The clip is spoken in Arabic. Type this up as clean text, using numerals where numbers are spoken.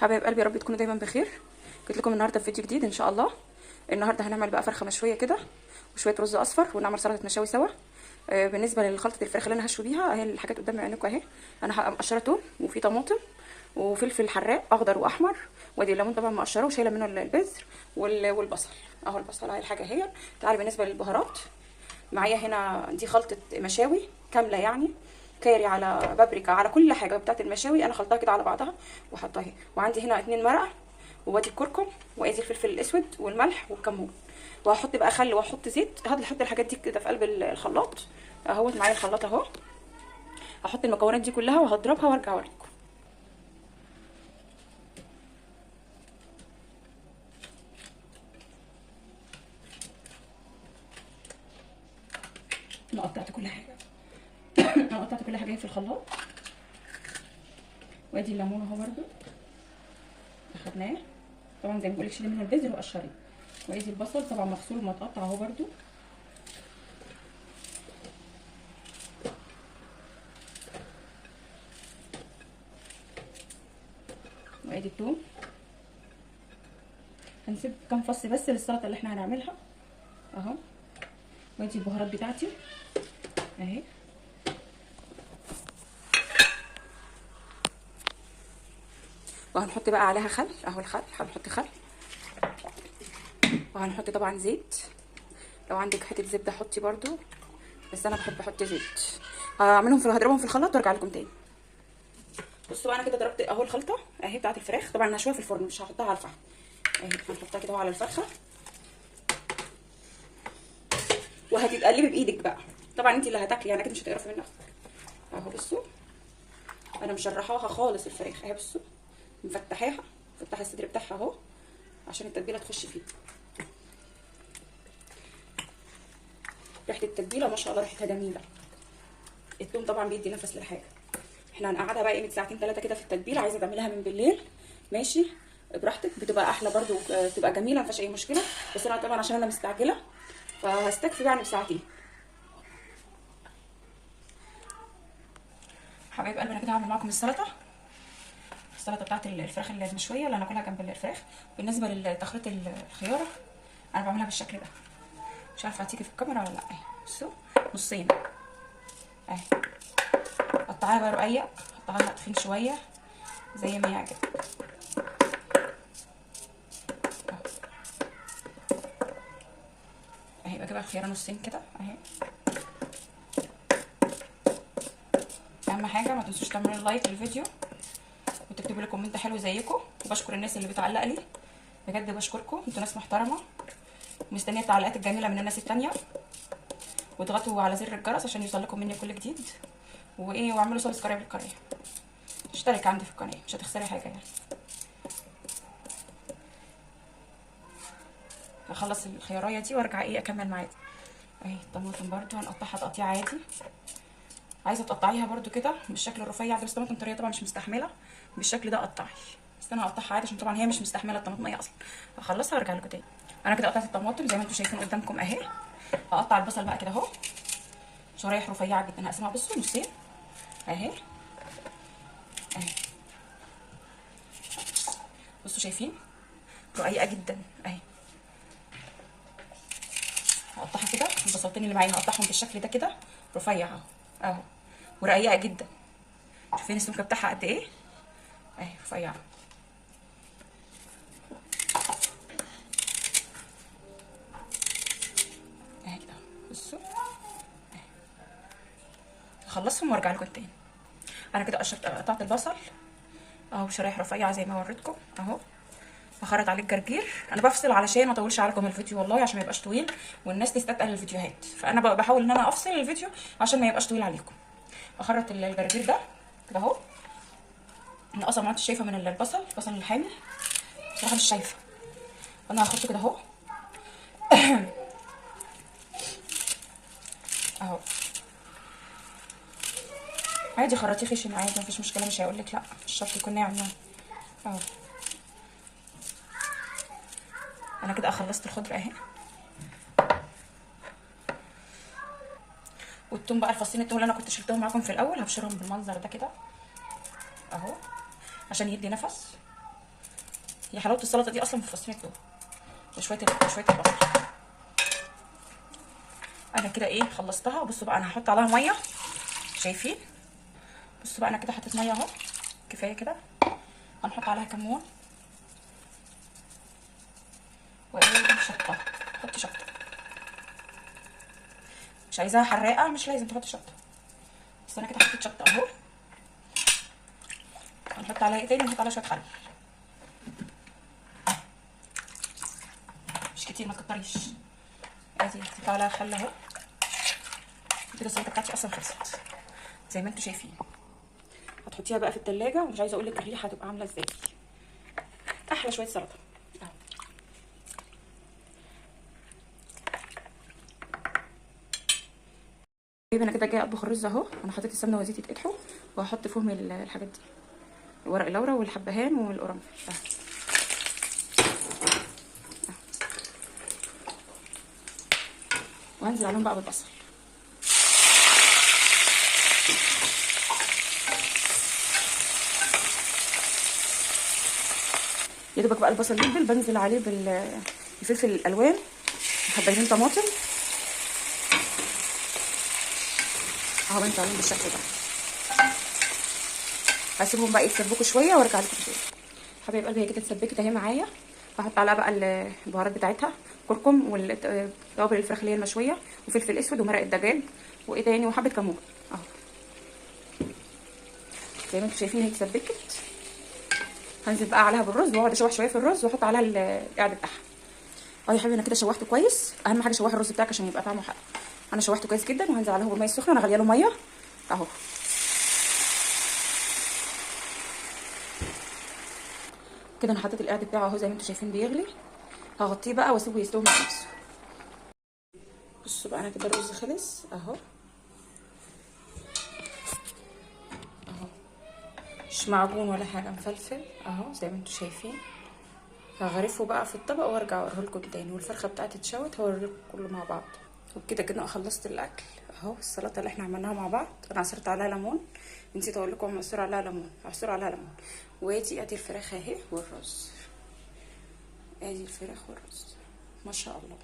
حبايب قلبي، يا رب تكونوا دايما بخير. جيت لكم النهارده في فيديو جديد ان شاء الله. النهارده هنعمل بقى فرخه مشويه كده وشويه رز اصفر، ونعمل سلطه مشاوي سوا. بالنسبه لخلطه الفراخ اللي انا هشوي بيها اهي الحاجات قدام عينكم اهي. انا مقشره توم وفي طماطم وفلفل حراق اخضر واحمر، وادي الليمون طبعا مقشره وشايله منه البذر والبصل اهو. البصل اهي الحاجه اهي. تعالي بالنسبه للبهارات، معايا هنا دي خلطه مشاوي كامله، يعني كاري على بابريكا على كل حاجه بتاعت المشاوي، انا خلطها كده على بعضها وحطها اهي. وعندي هنا 2 مرقه، وادي الكركم، وادي الفلفل الاسود والملح والكمون. وهحط بقى خل واحط زيت. هحط الحاجات دي كده في قلب الخلاط اهوت. معايا الخلاط اهو. هحط المكونات دي كلها وهضربها وارجع اوريكم. انا قطعت كل حاجه انا قطعت كل حاجه في الخلاط. وادي الليمون اهو برده اخدناه طبعا زي ما بقولك، شيلي منه البذر وقشريه. وادي البصل طبعا مغسول ومتقطع اهو برده. وادي الثوم. هنسيب كام فص بس للسلطه اللي احنا هنعملها اهو. وادي البهارات بتاعتي اهي. وهنحط بقى عليها خل اهو. الخل هنحط خل، وهنحط طبعا زيت. لو عندك حته زبده حطي برده، بس انا بحب احط زيت. هضربهم في الخلاط وارجع لكم تاني. بصوا انا كده ضربت اهو الخلطه اهي بتاعت الفراخ. طبعا انا هشويها في الفرن مش هحطها على الفحم اهي. هنحطها كده اهو على الفرخه، وهتتقلبي بايدك بقى. طبعا انت اللي هتاكلي يعني، اكيد مش هتقرفي منها اهو. بصوا انا مشرحاها خالص الفراخ اهي. بصوا مفتحاها، مفتحه الصدر بتاعها اهو عشان التتبيله تخش فيه. ريحه التتبيله ما شاء الله ريحتها جميله. الثوم طبعا بيدي نفس للحاجه. احنا هنقعدها بقى قيمه ساعتين 3 كده في التتبيله. عايزه تعمليها من بالليل ماشي براحتك، بتبقى احلى برده، بتبقى جميله مفيهاش اي مشكله. بس انا طبعا عشان انا مستعجله فهستكفي يعني بساعتين. حبايب قلبي انا كده هعمل معاكم السلطه بتاعت الفراخ المشويه اللي هناكلها جنب الفراخ. بالنسبه لتخليط الخياره انا بعملها بالشكل ده. مش عارفه هتيجي في الكاميرا ولا لا اهي. بصوا نصين اهي. قطعيها بقى رقيق، قطعيها تخين شويه زي ما يعجبك اهي. بجيبها الخياره نصين كده اهي. اهم حاجه ما تنسوش تعملوا لايك للفيديو وتكتبوا لي كومنت حلو زيكم. وبشكر الناس اللي بتعلق لي، بجد بشكركم، انتوا ناس محترمه. مستنيه التعليقات الجميله من الناس التانيه. واضغطوا على زر الجرس عشان يوصلكم مني كل جديد. واعملوا سبسكرايب للقناه. اشترك عندي في القناه مش هتخسري حاجه يعني. هخلص الخياريه دي وارجع اكمل معاكم اهي. الطماطم برده هنقطعها تقطيع عادي. عايزه تقطعيها برده كده بالشكل الرفيع ده، بس طماطم طريه طبعا مش مستحمله بالشكل ده قطعي. بس انا هقطعها عادي عشان طبعا هي مش مستحمله الطماطميه اصلا. هخلصها وارجع لكم تاني. انا كده قطعت الطماطم زي ما انتم شايفين قدامكم اهي. هقطع البصل بقى كده اهو شرايح رفيعه جدا. هقسمها بصوا نصين اهي اهي. بصوا شايفين رقيقه جدا اهي. هقطعها كده. البصلتين اللي معايا هقطعهم بالشكل ده كده رفيع اهو ورقيقه جدا. شايفين السمك بتاعها قد ايه اهي رفيعه اهي كده. بصوا اهي. هخلصهم وارجع لكم تاني. انا كده قطعت البصل اهو شرايح رفيعه زي ما وريتكم اهو. هخرط عليه الجرجير. انا بفصل علشان ما اطولش عليكم الفيديو والله، عشان ما يبقاش طويل والناس تستثقل الفيديوهات. فانا بحاول ان انا افصل الفيديو عشان ما يبقاش طويل عليكم. اخرط الجرجير ده كده اهو. انا اصلا ما عدتش شايفه من البصل الحامي بصراحه، مش شايفه. انا هاخده كده اهو اهو عادي. خرطيه خشن عادي مفيش مشكله، مش هيقولك لا مش شرط يكون ناعم يعني اهو. انا كده خلصت الخضره اهي. والثوم بقى الفصين الثوم اللي انا كنت شلتهم معاكم في الاول هبشرهم بالمنظر ده كده اهو عشان يدي نفس هي حلاوه السلطه دي اصلا في فصين الثوم وشويه البصل. انا كده ايه خلصتها. بصوا بقى انا هحط عليها ميه، شايفين؟ بصوا بقى انا كده حطيت ميه اهو، كفايه كده. هنحط عليها كمون وايه شطه. حطي شطه، مش عايزاها حراقه مش لازم تحطي شطه، بس انا كده حطيت شطه اهو. هنحط عليها ايه تاني؟ هنحط عليها شويه خل، مش كتير ما تكتريش. ادي حطيت عليها خل اهو. كده السلطه بتاعتي اصلا خلصت زي ما انتم شايفين. هتحطيها بقى في التلاجة ومش عايزه اقول لك الريحه هتبقى عامله ازاي. احلى شويه سلطه اهو. انا كده جايه اطبخ الرز اهو. انا حطيت السمنه وزيت يتقدحوا وهحط فيهم الحاجات دي، ورق اللورا والحبهان والقرنفل اهو. وهنزل عليهم بقى بالبصل. يا دوبك بقى البصل يدبل بنزل عليه بالفلفل الالوان وحبايتين طماطم اهو، بنزل عليهم بالشكل ده. هسيبهم بقى يتسبكوا شويه وارجع لكم تاني. حبايب قلبي هي كده اتسبكت اهي معايا. هحط عليها بقى البهارات بتاعتها، كركم وتوابل الفراخ اللي هي المشويه وفلفل اسود ومرق الدجاج وايه تاني وحبه كمون اهو. زي ما انتم شايفين هي اتسبكت. هنزل بقى عليها بالرز واقعد اشوح شويه في الرز واحط عليها القعده بتاعها اهو. يا حبيبي انا كده شوحته كويس. اهم حاجه شوح الرز بتاعك عشان يبقى طعمه حلو. انا شوحته كويس جدا وهنزل عليه بالميه السخنه. انا غاليه له ميه اهو. كده انا حطيت القعد بتاعه اهو زي ما انتم شايفين بيغلي. هغطيه بقى واسيبه يستوي مع نفسه. بصوا بقى انا كده الرز خلص اهو اهو، مش معجون ولا حاجه، مفلفل اهو زي ما انتم شايفين. هغرفه بقى في الطبق وارجع اوريه لكم تاني. والفرخه بتاعتي اتشوت هوريكم كله مع بعض. وبكده كده خلصت الاكل اهو. السلطه اللي احنا عملناها مع بعض انا عصرت عليها ليمون، نسيت اقول لكم عصير عليها ليمون، عصير عليها ليمون. وادي الفراخ اهي والرز. ادي الفراخ والرز ما شاء الله.